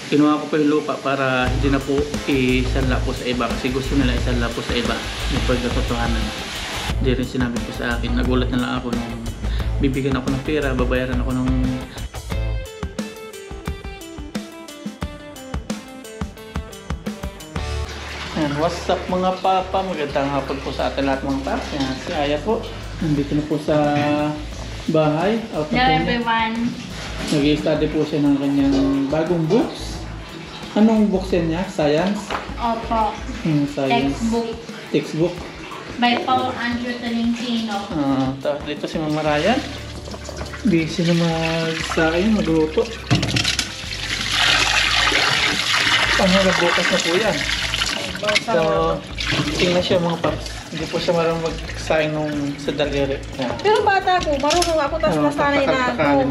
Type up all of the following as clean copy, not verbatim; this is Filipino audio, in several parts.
Kinuha ko po yung lupa para hindi na po isanla po sa iba kasi gusto nila isanla po sa iba. Yung pagkatotohanan. Hindi rin sinabi po sa akin. Nagulat na lang ako nung bibigyan ako ng pera, babayaran ako ng Yan, what's up mga papa? Magandang hapon po sa atin lahat mga papa. Yan, si Aya po. Nandito na po sa bahay. Out na Hello po everyone. Nag-i-study po siya ng kanyang bagong books. Anong books yan niya? Science? Opo. Science. Textbook. By Paul Andrew Tolentino. Dito si Mama Ryan. Busy na magluto. Bukas na po yan. So, tingnan siya mga paps. Hindi po siya marunong magsaing sa daliri. Pero bata ko, marunong ako, tapos nasanay na ako.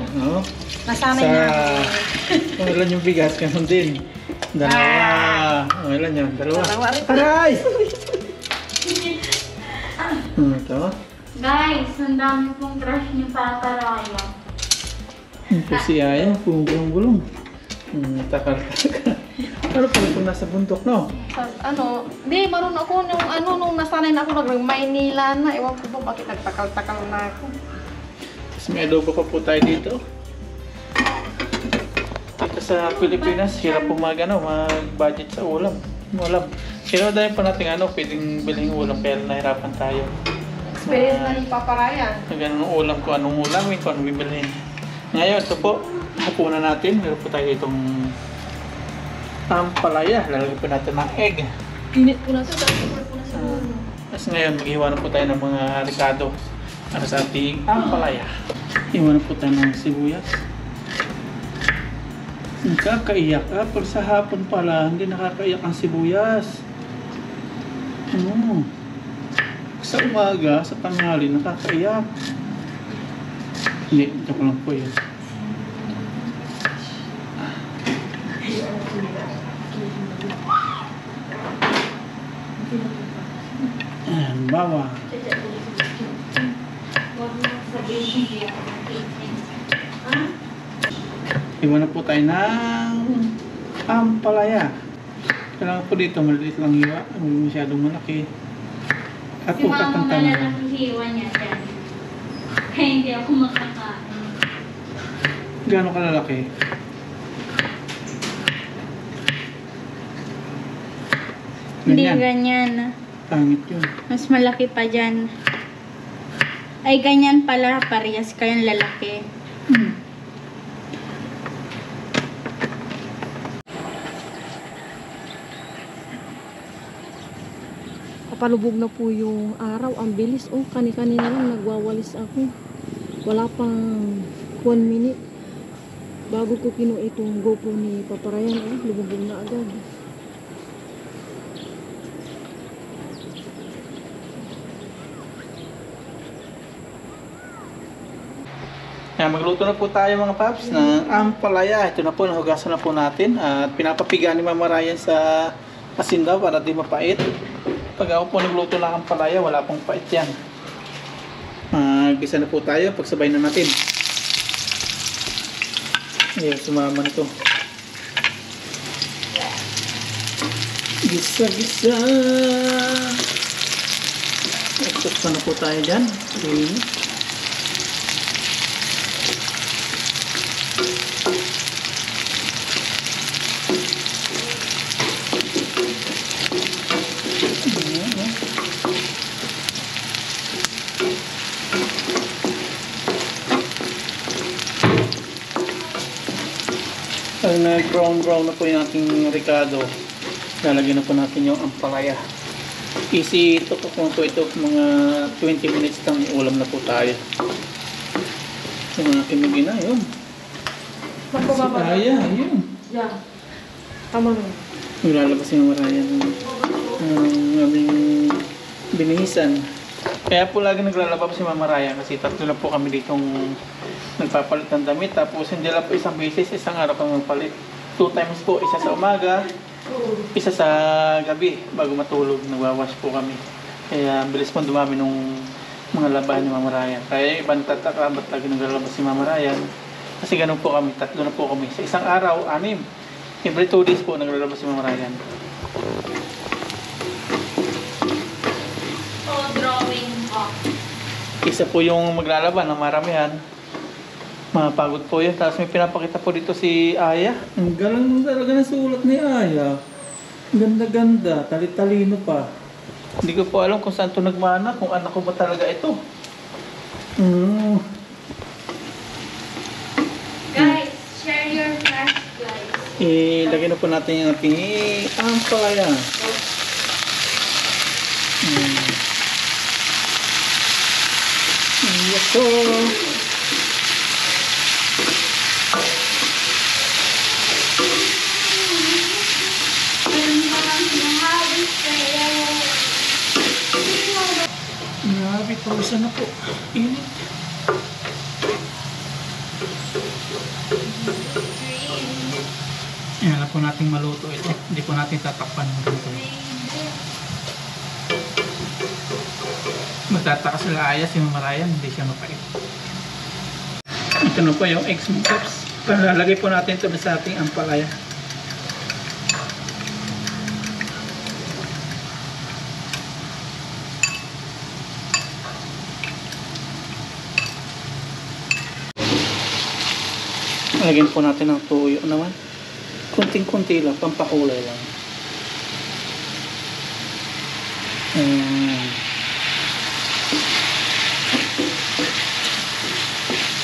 Nasanay na ako. Ilan yung bigas? Ganun din. Dalawa. Ilan yun? Dalawa. Aray! Ito. Guys, ang dami pong crush ni Papa Raya. Ito si Aya. Bulong-bulong. Takal-takal. Ano po ito nasa bundok, no? Hindi, marunong ako nung nasanay na ako, nag-Maynila na. Ewan ko po bakit nagtakal-takal na ako. Tapos may adobo pa po tayo dito. Dito sa Pilipinas, hirap po mag-budget sa ulam. Pero dahil pa natin pwedeng bilhin ulam, pero nahirapan tayo. Experience na ni Papa Ryan. Ganun ulam ko, anong ulamin ko, anong bibilhin. Ngayon, ito po, hapunan natin. Meron po tayo itong ampalaya. Lalagyan po natin ng egg. Pinit ko na ito, tapos ko na sa ulo. Tapos ngayon, mag-iwan na po tayo ng mga ricado para sa ating ampalaya. Iwan na po tayo ng sibuyas. Nakakaiyak pero sa hapon pala, hindi nakakaiyak ang sibuyas. Sa umaga, sa tanghali, nakakaiyak. Hindi, ito ko lang po yun. Ayan, bawang. Iwan na po tayo ng ampalaya. Kailangan po dito, maliit lang hiwa. Hindi masyadong malaki. At Si po Mama katang-tangan. malalang hiwa niya dyan. Kaya hindi ako makakain. Gano'ng kalalaki? Hindi ganyan. Pangit yun. Mas malaki pa dyan. Ay, ganyan pala. Parehas kayong lalaki. Papalubog na po yung araw. Ang bilis. Kani-kanina lang nagwawalis ako. Wala pang 1 minute. Bago ko kinuha itong GoPro ni Papa Ryan, lumubog na agad. Magluto na po tayo mga paps ng ampalaya. Ito na po, nahugasan na po natin. At pinapapiga ni Mama Ryan sa asin daw para di mapait. Pag ako po nagluto ng ampalaya, wala pong pait yan. Gisa na po tayo, pagsabay na natin. Ayan, sumama na ito. Gisa-gisa. Nagtuksan na po tayo dyan. Pag nag-brown na po yung ating ricado, lalagyan na po natin yung ampalaya. Easy ito po kung ito mga 20 minutes lang ulam na po tayo. Yung aking magina, yun. Aya, yun. Yeah. Tama na. Maglalabas yung maraya ng aming binihisan. Kaya po lagi naglalaba si Mama Ryan kasi tatlo na po kami ditong nagpapalit ng damit. Tapos hindi lang po isang beses, isang araw kami magpalit. 2 times po, isa sa umaga, isa sa gabi bago matulog. Nagwawash po kami. Kaya bilis po dumami nung mga labahan ni Mama Ryan. Kaya ibang tataka ba't lagi naglalaba si Mama Ryan. Kasi ganun po kami, tatlo na po kami. Sa isang araw, 6. Every 2 days po naglalabas si Mama Ryan. drawing ko. Isa po yung maglalaban ng maramihan. Mapagod po yun. Tapos may pinapakita po dito si Aya. Ang galang talaga ng sulat ni Aya. Ganda-ganda. Tali-talino pa. Hindi ko po alam kung saan ito nagmana. Kung anak ko ba talaga ito. Guys, share your flash, guys. Ilagay na po natin yung ating ampalaya. Yes, so. Grabe, pausan na po. Init. Yan na po natin maluto ito. Hindi po natin tatakpan ng ganito. Magtataka sila Aya, si Mama Ryan, hindi siya mapait. Ito na po yung eggs and chips. Lalagay po natin ito sa ating ampalaya. Lagyan po natin ng tuyo naman. Kunting-kunti lang, pampakulay lang.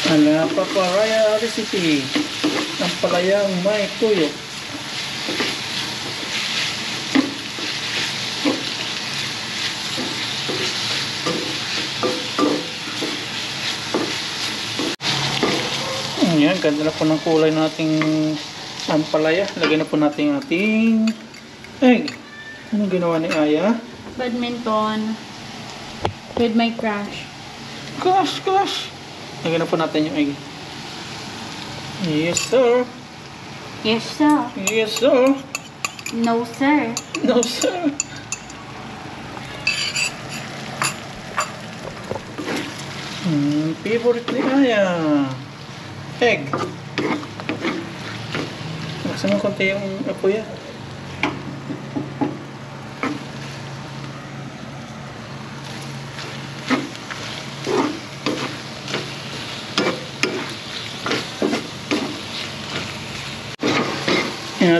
Ala Paparaya recipe. Ang palayang may tuyo. Ayan, ganda na po ng kulay nating ampalaya. Lagyan na po natin ating egg. Anong ginawa ni Aya? Badminton with my crush. Gosh! Lagyan na po natin yung egg. Yes, sir. Yes, sir. Yes, sir. No, sir. No, sir. Favorite ni Aya. Egg. Laksan mo konti yung apoy yan.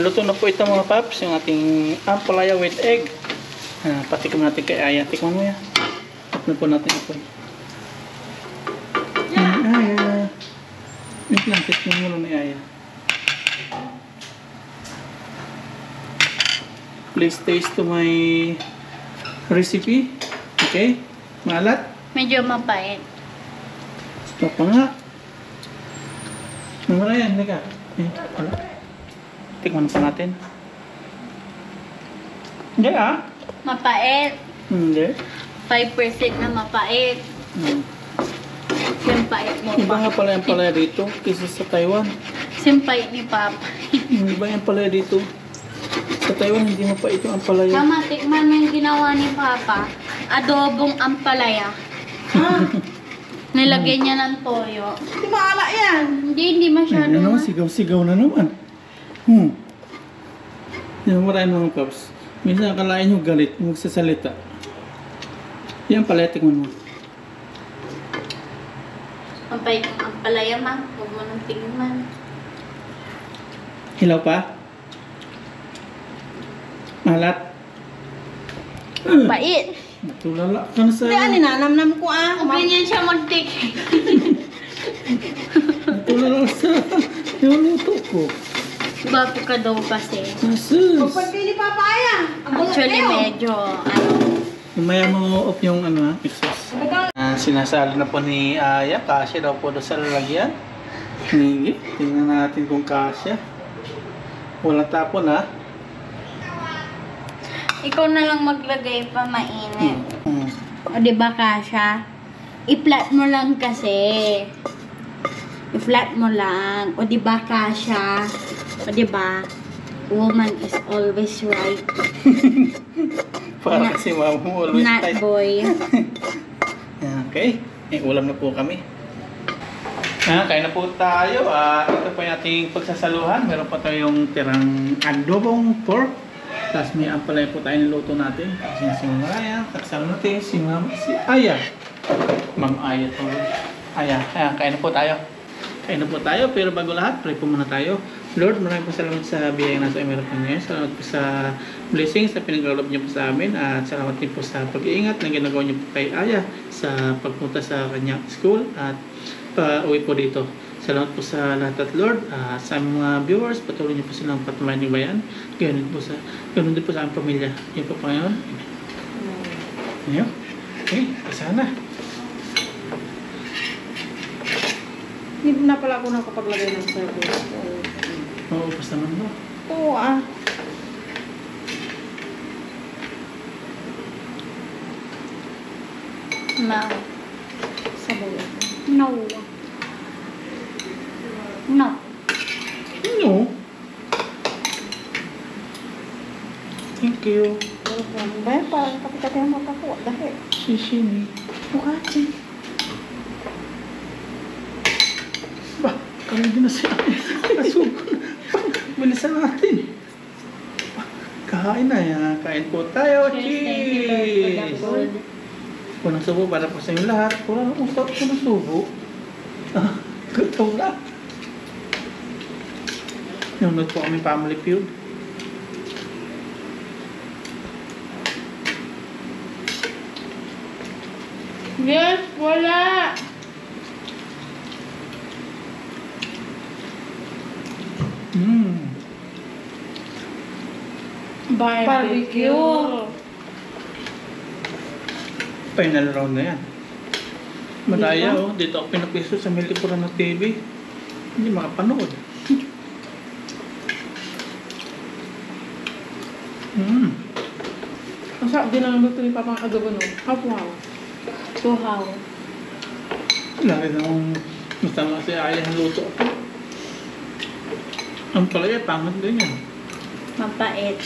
Luto na po ito mga paps, yung ating ampalaya with egg. Patikim natin kay Aya. Tikman mo yan. Tikman po natin ito. Aya. Wait lang, tikman mo lang ni Aya. Please taste to my recipe. Okay? Maalat? Medyo mapait. Stop pa nga. Ano na yan? Halika. Wala. Tikman pa natin. Hindi ah. Mapait. Hindi. 5% na mapait. Simpait mo Iba nga pa. pala yung palaya dito kaysa sa Taiwan. Simpait ni Papa. Iba yung palaya dito. Sa Taiwan hindi mapait yung ampalaya. Mama, tikman mo yung ginawa ni Papa. Adobong ampalaya. Nilagyan niya ng toyo. Di maala yan. Hindi masyado. Ano naman, sigaw-sigaw na naman. Yan, maraming mga paps. Minsan akalain nyo galit, magsasalita. Yan pala, tikman mo. Pampait ng ampalaya, ma. Huwag mo nang tingnan. Hilaw pa? Malat? Pait. Natulala ka na sa... Hindi, aninanamnam ko Kung ganyan siya mag-take. Natulala sa... Yung luto ko. Gwapo ka daw kasi. Nasus! Pagpagpili papaya. Actually, medyo, Mamaya mo off yung exhaust. Sinasali na po ni Aya, kasya daw po doon sa lalagyan. Hindi, tingnan natin kung kasya. Walang tapon ha. ikaw na lang maglagay pa mainit. O diba kasha? I-flat mo lang kasi. I-flat mo lang. O diba kasha? O diba? Woman is always right. Para kasi mama mo always Not tight. boy. Okay, ulam na po kami. Kain na po tayo. Ito po yung ating pagsasaluhan. Meron pa tayong tirang adobong pork. Tapos may ampalaya po tayo niluto natin. Kasi si Ma'am Raya, kasama natin si Aya. Ma'am Aya to. Aya, kain na po tayo. Kain na po tayo, pero bago lahat, pray po muna tayo. Lord, maraming po salamat sa biyayang nasa meron po ngayon. Salamat po sa blessings na pinaglalob niyo po sa amin. At salamat din po sa pag-iingat na ginagawa niyo po kay Aya sa pagpunta sa kanyang school at uwi po dito. Salamat po sa lahat at Lord. Sa aming mga viewers, patuloy niyo po silang patumayan ng bayan. Ganun din po sa aming pamilya. Yun po po ngayon. Ngayon. Okay, sana. Hindi na pala ako nakapaglagay ng service. Oo, basta naman mo. Oo ah. No. Sabaw. No. No. No. Thank you. Bayan parang kapit-kapit ang matakuha. Dahil. Sishimi. Bukachi. Ba, kami din na siya. Nasuko na. Bilisan natin. Kain na yan. Kain po tayo. Cheers! Unang subo para po sa inyo lahat. Wala na usap ko na subo. Gutom na. Nunod po kami family feud. Yes, wala. Barbecue. Final round na yan. Maraya dito ako pinapiso sa Milipuran ng TV. Hindi makapanood. Ang sarap din ang luto ni Papa Adobo no. Haw-haw. Tuhaw. Lagi nang masama si Aya ng luto. Ang palaya, pangit din yan. Mapait.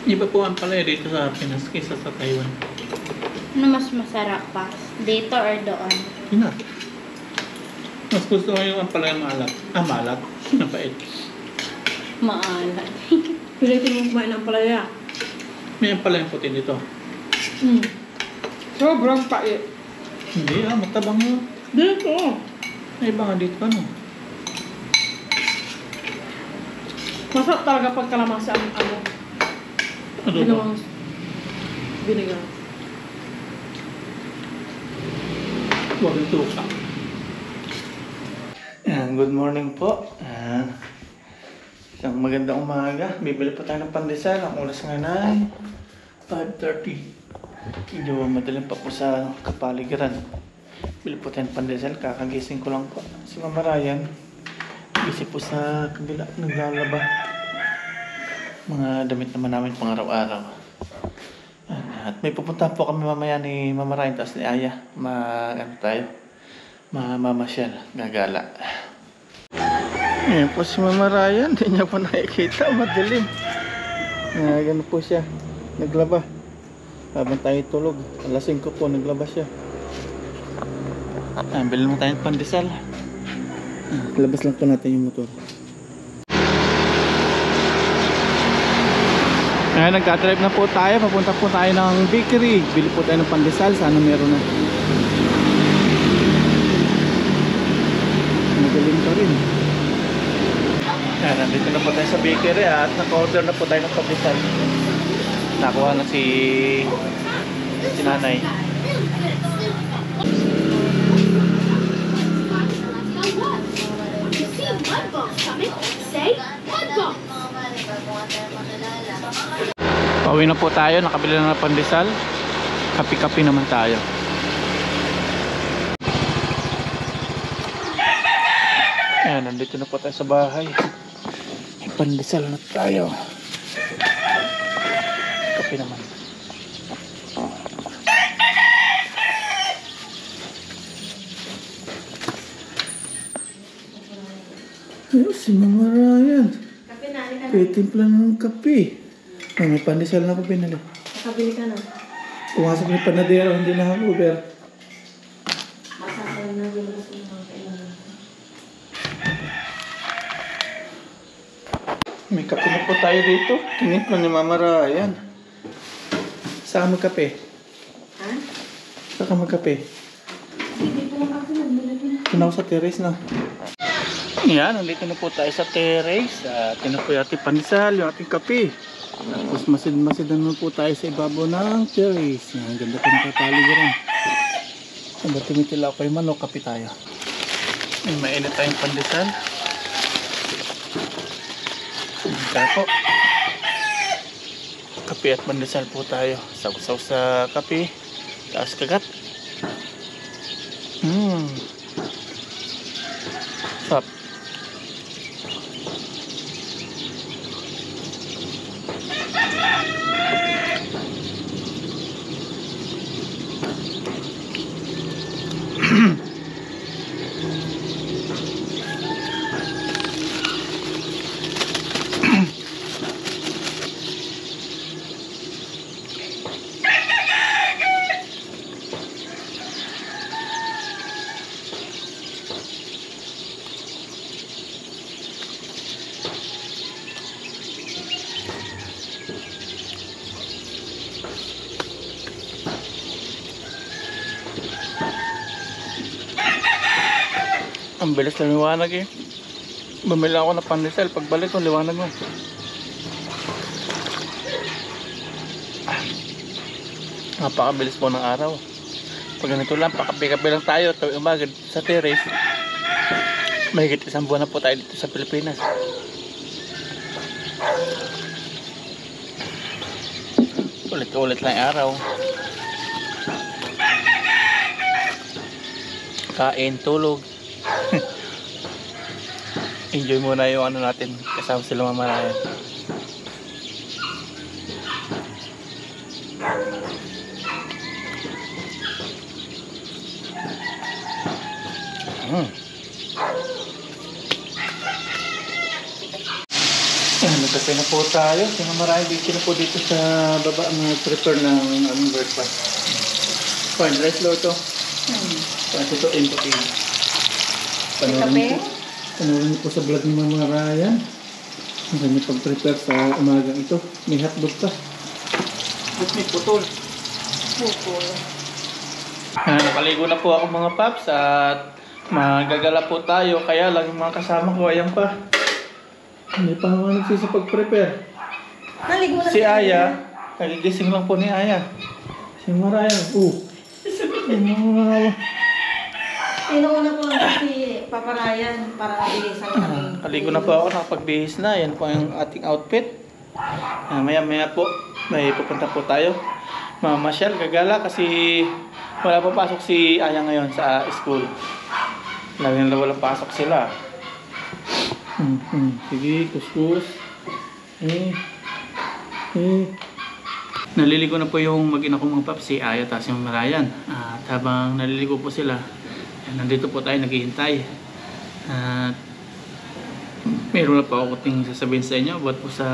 Iba po ang palaya dito sa Pinas kaysa sa Taiwan. Ano mas masarap pa? Dito or doon? Yun na. Mas gusto ko yung ang palaya maalat. Maalat. Napait. Maalat. Pilitin mo kumain ng palaya. May ang palaya puti dito. Sobrang pait. Hindi matabang yun. Dito. May iba nga dito ano. Masarap talaga pag kalamasa ang ano. Ano ba? Ginawang vinegar. Huwag yung tuka. Good morning po. Isang magandang umaga. Bibili po tayo ng pandesal. Ang oras nga na 5:30. Medyo madaling pa po sa kapaligiran. Bili po tayo ng pandesal. Kakagising ko lang po. Si Mama Ryan, busy po sa kabila. Naglalaba. Mga damit naman namin pang araw-araw. At may pupunta po kami mamaya ni Mama Ryan tapos ni Aya. Mamasyal. Gagala. Ayan po si Mama Ryan. Hindi niya pa nakikita. Madilim. Gano'n po siya. Naglaba. Habang tayo tulog. Alas 5 po naglaba siya. Bilhin mo tayo ng pandesal. Labas lang po natin yung motor. Ayan, nagka-drive na po tayo. Papunta po tayo ng bakery. Bili po tayo ng pandesal. Sana meron na. Magaling pa rin. Ayan, nandito na po tayo sa bakery at naka-order na po tayo ng pandesal. Nakuha na si nanay. Pauwi na po tayo, nakabili na ng pandesal. Kapi-kapi naman tayo. Ayan, nandito na po tayo sa bahay. May pandesal na tayo. Kapi naman. Ayun, si Mama Ryan. Pitimpla ng kape. May pandesal na ako pinali. Nakabili ka na. Pumasok ni panadero, hindi na Uber. Masasal na yung gusto mo. May kape na po tayo dito. Tinimpla ni Mama Ryan. Saan magkape? Ha? Saan ka magkape? Hindi po ako nagmulagin. Tunaw sa terrace na. Yan, nandito na po tayo sa terrace. At yun na po yung ating panisal, yung ating kape. Tapos masid-masid naman po tayo sa ibabaw ng terrace. Yan, ganda po ng kapaligiran. Ang tumitila ko yung manok, kape tayo. Yan, mainit tayong pandesal. Kaya po. Kape at pandesal po tayo. Saw-saw sa kape. Taas kagat. Sarap. Ang bilis na liwanag eh. Bumili ako ng pandesal. Pagbalik ko, liwanag mo. Napakabilis po ng araw. Pag ganito lang, pakapi-kapi lang tayo. Tuwing umaga sa terrace. Mahigit 1 buwan na po tayo dito sa Pilipinas. Ulit-ulit lang yung araw. Kain, tulog. Enjoy muna yung ano natin kasama sila Mama Ryan. Nagkape na po tayo. Si Mama Ryan busy na po dito sa baba mag-prepare ng aming breakfast. Fine, rice loto. Kasi ito empty. Panoorin po sa vlog ni Mama Ryan. Ang kanya pag-prepare sa umagang ito. May hotdog pa. At may putol. Pupol. Nakaligo na po ako mga paps at magagala po tayo. Kaya lang yung mga kasama ko ayan pa. Hindi pa naman nagsisipag-prepare. Naligo na Si Aya, kagigising lang po ni Aya. Si Mama Ryan, Inuuna ko lang si Papa Ryan para bilisan kami. Kaligo na po ako, nakapagbihis na. Yan po yung ating outfit. Maya-maya po, may pupunta po tayo. Mamasyal, gagala kasi wala pa pasok si Aya ngayon sa school. Lagi na walang pasok sila. Sige, kuskus. Naliligo na po yung mag-ina kong mga paps, si Aya at si Mama Ryan. At habang naliligo po sila, nandito po tayo naghihintay. At meron na po ako ting sasabihin sa inyo about po sa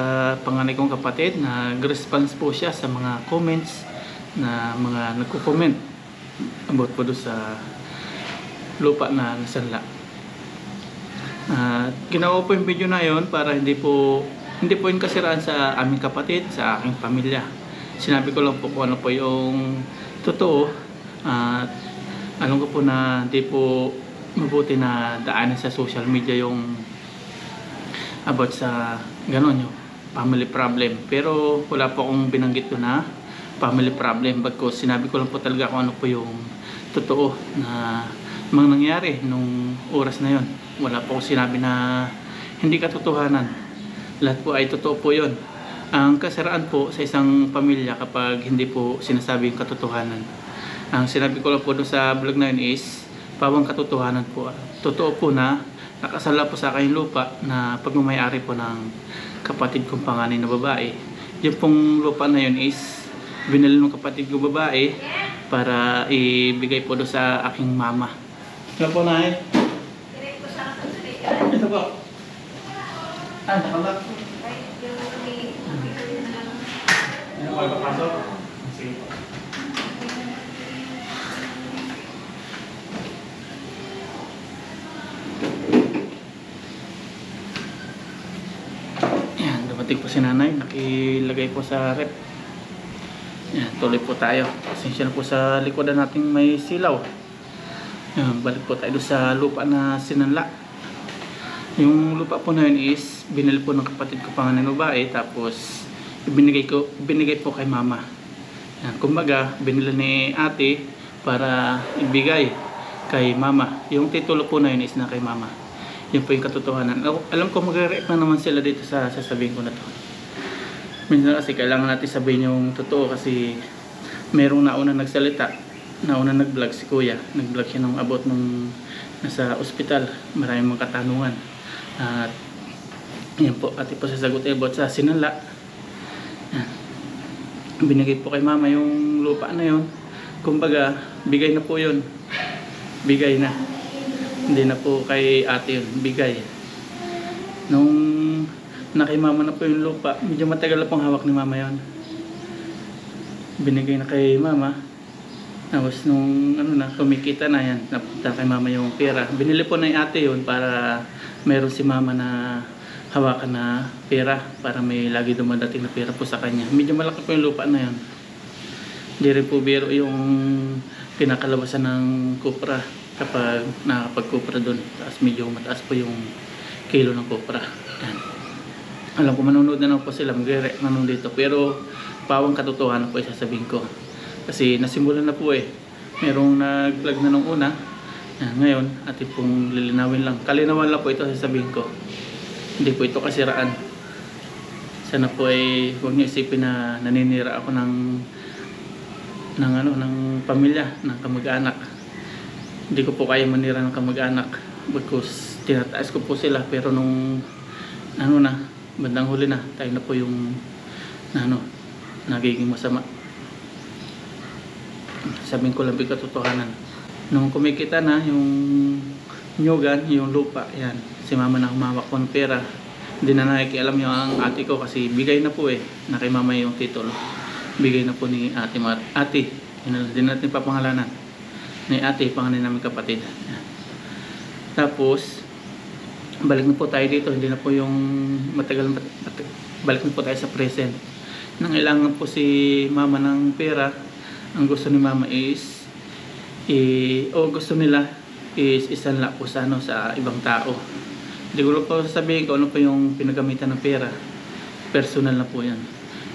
panganay kong kapatid. Nag-response po siya sa mga comments na mga nagko-comment about po doon sa lupa na nasanla. Ginawa po yung video na yon para hindi po yung kasiraan sa aming kapatid, sa aking pamilya. Sinabi ko lang po kung ano po yung totoo. At alam ko po na hindi po mabuti na daanan sa social media yung about sa ganon yung family problem. Pero wala po akong binanggit ko na family problem. Bagkus sinabi ko lang po talaga kung ano po yung totoo na mga nangyari nung oras na yon. Wala po akong sinabi na hindi katotohanan. Lahat po ay totoo po yon. Ang kasiraan po sa isang pamilya kapag hindi po sinasabi yung katotohanan. Ang sinabi ko lang po doon sa vlog na yun is pawang katotohanan po. Totoo po na nakasala po sa akin lupa na pagmamayari po ng kapatid kong panganay na babae. Yung pong lupa na yun is binili ng kapatid kong babae para ibigay po doon sa aking mama. Ito po na ito po. Nakalak. Ano mo ipapasok? Sige po. Yan. dumating po si nanay, nakilagay po sa rep. Yan, tuloy po tayo. Pasensya na po sa likodan nating may silaw. Yan, balik po tayo sa lupa na sinanla. Yung lupa po na yun is binili po ng kapatid ko pangalan ng babae, tapos binigay po kay mama. Yan, kumbaga binili ni ate para ibigay kay mama. Yung titulo po na yun is na kay mama. Yun po yung katotohanan. Alam ko magre-react na naman sila dito sa sasabihin ko na to. Minsan kasi kailangan natin sabihin yung totoo kasi merong nauna nagsalita, nauna nag-vlog si kuya. Nag-vlog siya nung about nung nasa ospital. Maraming mga katanungan. At yan po, ati po sasagot about sa sinala. Yan. Binigay po kay mama yung lupa na yun. Kumbaga, bigay na po yun. Bigay na. Hindi na po kay ate yun, bigay. Nung kay mama na po yung lupa, medyo matagal na pong hawak ni mama yun. Binigay na kay mama. Tapos nung kumikita na yan, napunta kay mama yung pera. Binili po na yung ate yun para meron si mama na hawakan na pera. Para may lagi dumadating na pera po sa kanya. Medyo malaki po yung lupa na yun. Hindi rin po biro yung pinakalabasan ng kupra. Kapag nakakapag-kupra doon, taas medyo mataas po yung kilo ng kupra. Yan. Alam ko manonood na lang po sila, magre-react na nung dito. Pero pawang katotohanan po isasabihin ko. Kasi nasimulan na po eh. Merong nag-vlog na nung una. Yan, ngayon, atin pong lilinawin lang. Kalinawan lang po ito sasabihin ko. Hindi po ito kasiraan. Sana po ay huwag niyo isipin na naninira ako ng pamilya, ng kamag-anak. Hindi ko po kaya manira ng kamag-anak because tinataas ko po sila, pero nung bandang huli na, tayo na po yung nagiging masama. Sabihin ko lang katotohanan. Nung kumikita na yung nyugan, yung lupa, yan, si mama na humawak ko ng pera. Hindi na nakikialam yung ang ate ko kasi bigay na po eh, na kay mama yung titulo. Bigay na po ni ate. Hindi natin papangalanan. Ni ate, pangalan namin kapatid. Tapos balik na po tayo dito, hindi na po yung balik na po tayo sa present. Nangailangan po si mama ng pera. Ang gusto ni mama is gusto nila is isanla po sa ibang tao. Hindi ko po sasabihin ko ano po yung pinagamitan ng pera. Personal na po yan.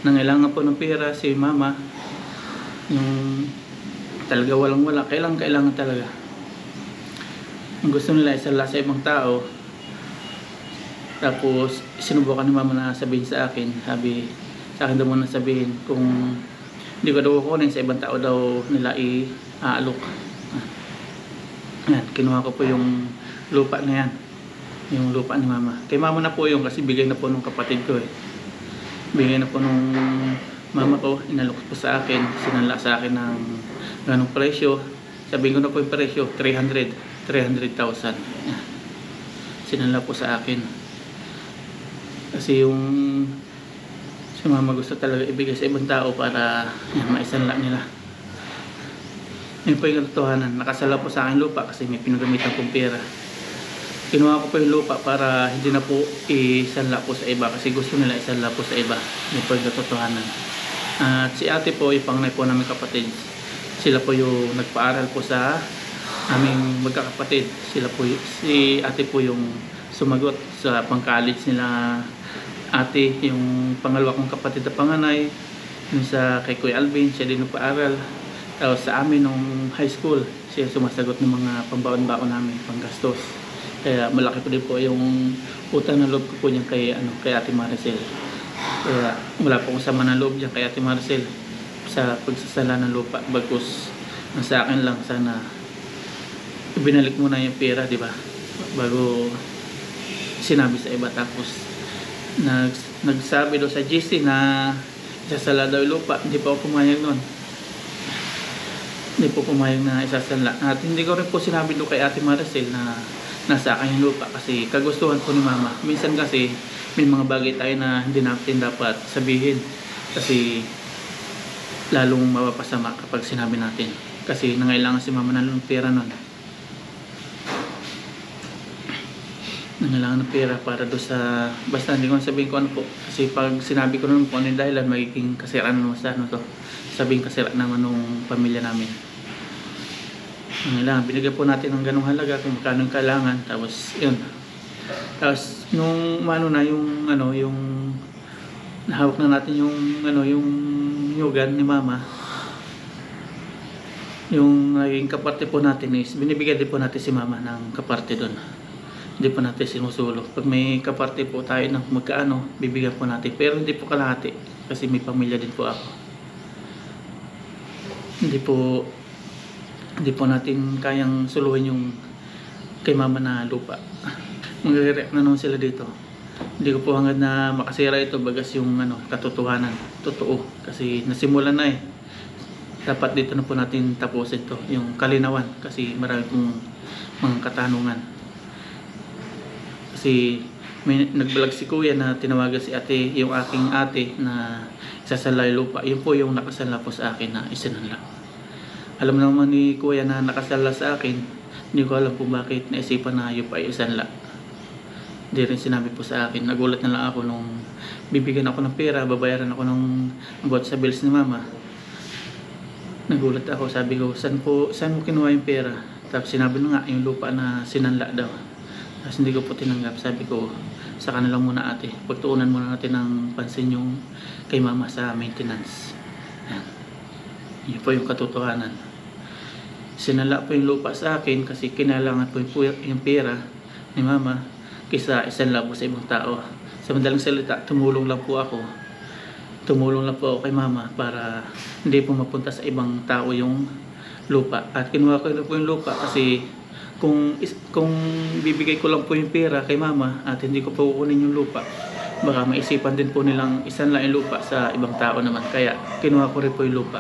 Nangailangan po ng pera si mama, yung talaga walang-wala, kailangan talaga. Ang gusto nila isala sa ibang tao. Tapos sinubukan ni mama na sabihin sa akin, sabi sa akin daw muna sabihin kung hindi ko daw kukunin sa ibang tao daw nila i-aalok. Yan, kinuha ko po yung lupa na yan, yung lupa ni mama. Kay mama na po yung kasi bigay na po nung kapatid ko eh. Bigay na po nung mama ko, inalok po sa akin, sinanla sa akin ng ganong presyo. Sabihin ko na po yung presyo, 300,000. Sinanla po sa akin. Kasi yung si mama gusto talaga ibigay sa ibang tao para maisanla nila. Yun po yung katotohanan. Nakasala po sa akin lupa kasi may pinagamitan kong pera. Kinuha ko po yung lupa para hindi na po isanla po sa iba kasi gusto nila isanla po sa iba. Yun po yung katotohanan. At si ate po, yung panganay po namin kapatid, sila po yung nagpaaral po sa aming magkakapatid. Si ate po yung sumagot sa pang-college nila ate, yung pangalawa kong kapatid na panganay, yung sa kay Kuya Alvin, siya din nagpaaral. Tapos sa amin nung high school, siya sumasagot ng mga pambaon-baon namin, panggastos. Kaya malaki po din po yung utang na loob ko po niyan kay Ate Maricel. Kaya wala po akong sama ng loob diyan kay Ate Maricel sa pagsasala ng lupa. Bagkus sa akin lang, sana ibinalik mo na yung pera, di ba? Bago sinabi sa iba. Tapos nagsabi daw sa GC na isasala daw yung lupa. Hindi pa ako pumayag nun. Hindi po pumayag na isasala. At hindi ko rin po sinabi doon kay Ate Maricel na nasa akin yung lupa kasi kagustuhan po ni mama. Minsan kasi may mga bagay tayo na hindi natin dapat sabihin kasi lalong mapapasama kapag sinabi natin. Kasi nangailangan si mama ng pera nun. nangailangan ng pera para do sa, basta hindi ko na sabihin ko ano po, kasi pag sinabi ko naman po ano yung dahilan, magiging kasiraan naman sa ano to, sabihin kasiraan naman ng pamilya namin. Nangailangan, binigyan po natin ng ganung halaga kung magkano yung kailangan, tapos yun. Tapos nung ano na yung ano, yung nahawak na natin yung ano, yung yugan ni mama, yung naging kaparte po natin is binibigyan din po natin si mama ng kaparte doon. Hindi po natin sinusulo. Pag may kaparte po tayo ng magkaano, bibigyan po natin. Pero hindi po kalahati kasi may pamilya din po ako. Hindi po natin kayang suluhin yung kay mama na lupa. Magre-react na naman sila dito. Hindi ko po hangad na makasira ito bagas yung ano, katotohanan. Totoo. Kasi nasimulan na eh. Dapat dito na po natin tapusin to, yung kalinawan. Kasi marami pong mga katanungan. Kasi may nagbalag si kuya na tinawagan si ate, yung aking ate na isasanlay lupa. Yun po yung nakasanla po sa akin na isinanla. Alam naman ni kuya na nakasanla sa akin, hindi ko alam po bakit naisipan na yun pa isanla. Hindi rin sinabi po sa akin. Nagulat na lang ako nung bibigyan ako ng pera, babayaran ako ng about sa bills ni mama. Nagulat ako, sabi ko, saan mo kinuha yung pera? Tapos sinabi na nga, yung lupa na sinanla daw. Tapos hindi ko po tinanggap. Sabi ko, sa kanila muna ate, pagtuunan muna natin ng pansin yung kay mama sa maintenance. Yan. Yun po yung katotohanan. Sinala po yung lupa sa akin kasi kinailangan po yung pera ni mama kaysa isanla po sa ibang tao. Sa madaling salita, tumulong lang po ako kay mama para hindi po mapunta sa ibang tao yung lupa. At kinuha ko po yung lupa kasi kung bibigay ko lang po yung pera kay mama at hindi ko po kukunin yung lupa, baka maisipan din po nilang isanla yung lupa sa ibang tao naman. Kaya kinuha ko rin po yung lupa.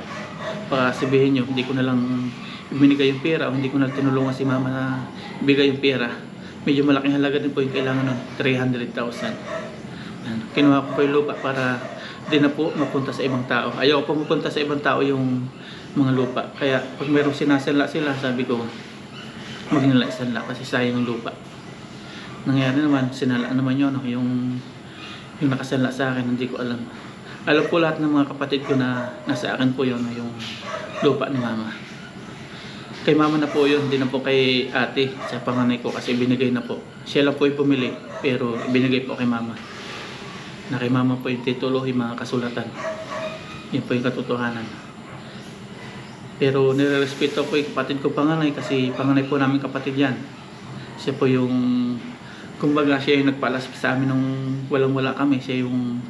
Baka sabihin nyo, hindi ko na lang ibinigay yung pera o hindi ko na tinulungan si mama na ibigay yung pera. Medyo malaking halaga din po yung kailangan ng 300,000. Kinuha ko po yung lupa para di na po mapunta sa ibang tao. Ayaw po mapunta sa ibang tao yung mga lupa. Kaya pag mayroong sinasanla sila, sabi ko, huwag nila isanla kasi sayang yung lupa. Nangyari naman, sinala naman yun, yung nakasanla sa akin, hindi ko alam. Alam po lahat ng mga kapatid ko na nasa akin po yun, yung lupa ni mama. Kay mama na po yun, hindi na po kay ate sa panganay ko kasi binigay na po. Siya lang po yung pumili, pero binigay po kay mama. Na kay mama po yung titulo, yung mga kasulatan. Yun po yung katotohanan. Pero nirerespeto ko yung kapatid ko panganay kasi panganay po namin kapatid yan. Siya po yung, kumbaga siya yung nagpalas sa amin nung walang-wala kami. Siya yung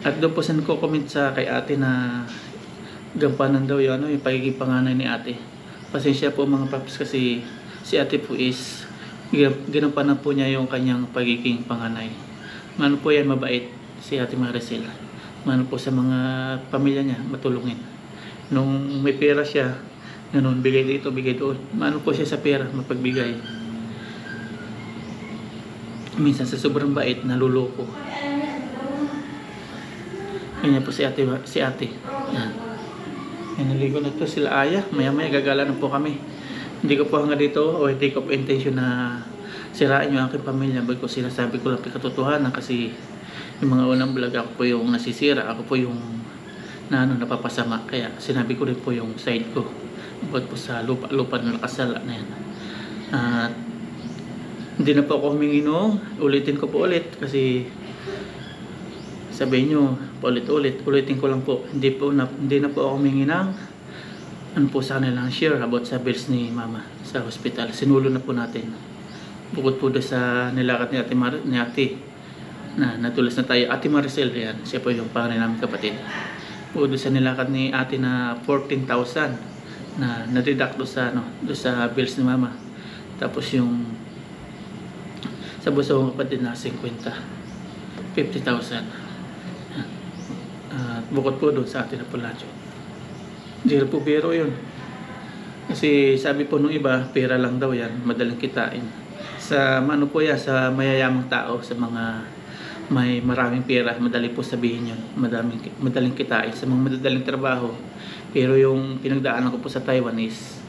at doon po saan ko comment sa kay ate na gampanan daw yung pagiging panganay ni ate. Pasensya po mga paps kasi si ate po is ginampanan po niya yung kanyang pagiging panganay. Mano po yan, mabait si ate Maricel. Mano po sa mga pamilya niya, matulungin. Nung may pera siya, ganun, bigay dito, bigay doon. Mano po siya sa pera, mapagbigay. Minsan sa sobrang bait, naluloko. Ganyan po si ate. Yan. Naligo na to sila Aya. Maya-maya gagala na po kami. Hindi ko po hanggang dito o hindi ko po intention na sirain yung aking pamilya. Bago ko sinasabi ko lang katotohanan kasi yung mga unang vlog ako po yung nasisira. Ako po yung napapasama. Kaya sinabi ko rin po yung side ko. About po sa lupa na nakasala na yan. At hindi na po ako humingi no. Ulitin ko po ulit kasi sabihin nyo, ulitin ko lang po. Hindi na po ako humingi ng po sa kanilang share about sa bills ni mama sa hospital. Sinulo na po natin. Bukod po doon sa nilakad ni ate na natulas na tayo. Ate Maricel, yan. Siya po yung panganay namin kapatid. Bukod doon sa nilakad ni ate na 14,000 na na-deduct doon sa bills ni mama. Tapos yung sa busa kong kapatid na 50,000. Bukod po doon sa atin na Palacio. Hindi po biro yun. Kasi sabi po nung iba, pera lang daw yan, madaling kitain. Sa po yan, sa mayayamang tao, sa mga may maraming pera, madali po sabihin yun, madaling kitain sa mga madadaling trabaho. Pero yung pinagdaanan ko po sa Taiwan is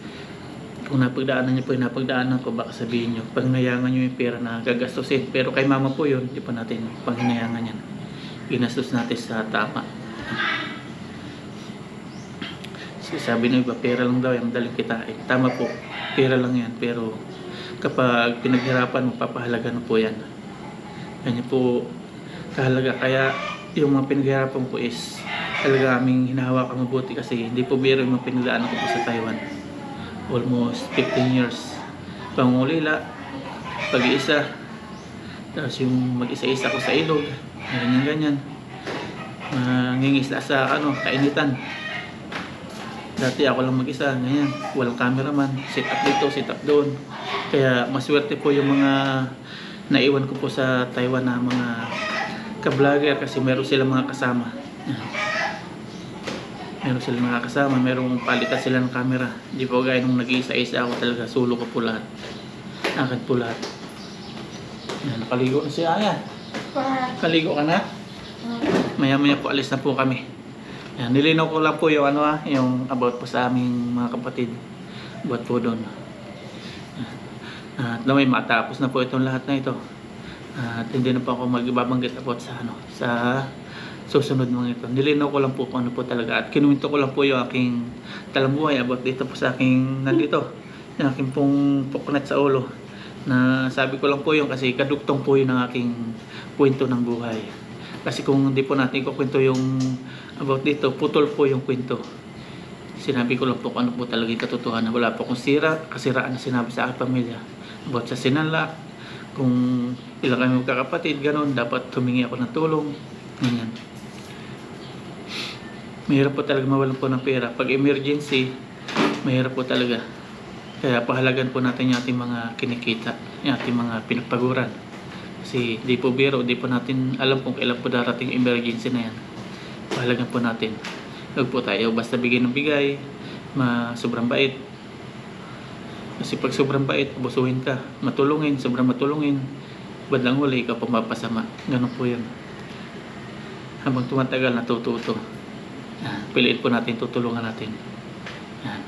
Kung napagdaanan niyo po yung napagdaanan ko, baka sabihin niyo, panghinayangan niyo yung pera na gagastusin. Pero kay mama po yun, hindi pa natin panghinayangan yan. Ginastos natin sa tama. Kasi sabi ng iba, pera lang daw yung madaling kitain. Tama po, pera lang yan. Pero kapag pinaghirapan mo, papahalagan mo po yan. Ganyan po kahalaga. Kaya yung mga pinaghirapan ko is talaga aming hinahawakan mabuti kasi hindi po biro yung mga pinagdaanan ko po sa Taiwan. Almost 15 years. Pangulila, pag-iisa, tapos yung mag-isa-isa ko sa ilog, ganyan-ganyan. Ngingisda sa kainitan. Dati ako lang mag-isa, ganyan. Walang cameraman, sit up dito, sit up doon. Kaya maswerte po yung mga naiwan ko po sa Taiwan na mga ka-vlogger kasi meron silang mga kasama. Meron silang mga kasama, merong palitan sila ng camera. Hindi po gaya nung nag-iisa-isa ako talaga, sulo ko po lahat. Akin po lahat. Yan, nakaligo na si Aya. Kaligo ka na? Maya-maya po alis na po kami. Yan, nilinaw ko lang po yung yung about po sa aming mga kapatid. About po doon. At na may matapos na po itong lahat na ito. At hindi na po ako magbabanggit about sa sa susunod mga ito. Nilinaw ko lang po kung ano po talaga. At kinuwento ko lang po yung aking talambuhay about dito po sa aking nandito. Yung aking pong puknat sa ulo. Na sabi ko lang po yung kasi kadugtong po yun ng aking kwento ng buhay. Kasi kung hindi po natin kukwento yung about dito, putol po yung kwento. Sinabi ko lang po kung ano po talaga yung katotohanan. Wala po akong kasiraan na sinabi sa aking pamilya. About sa sinanla, kung ilang kami magkakapatid, ganun, dapat humingi ako ng tulong. Ganyan. Mahirap po talaga mawalan po ng pera. Pag emergency, mahirap po talaga. Kaya pahalagan po natin yung ating mga kinikita, yung ating mga pinagpaguran. Kasi di po biro, di po natin alam kung kailan po darating emergency na yan. Pahalagan po natin. Huwag po tayo basta bigay ng bigay, sobrang bait. Kasi pag sobrang bait, abusuhin ka. Matulungin, sobrang matulungin. Bandang huli, ikaw pumapasama. Ganun po yun. Habang tumatagal, natututo. Piliin po natin, tutulungan natin. Yan.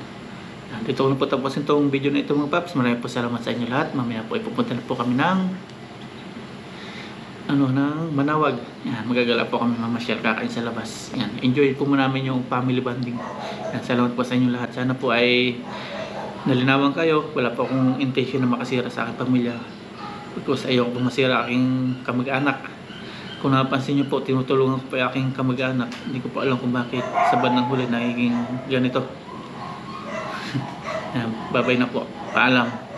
Dito ko na po tapusin itong video na ito mga paps. Maraming po salamat sa inyo lahat. Mamaya po ipupunta na po kami ng Manawag. Yan, magagala po kami mamasyal, kakain sa labas. Yan, enjoy po muna namin yung family bonding. Yan, salamat po sa inyo lahat. Sana po ay nalinawan kayo. Wala po akong intention na makasira sa aking pamilya. Because ayoko po masira aking kamag-anak. Kung napansin nyo po, tinutulungan ko po yung aking kamag-anak. Hindi ko po alam kung bakit sa bandang huli nagiging ganito. Bye-bye na po. Paalam.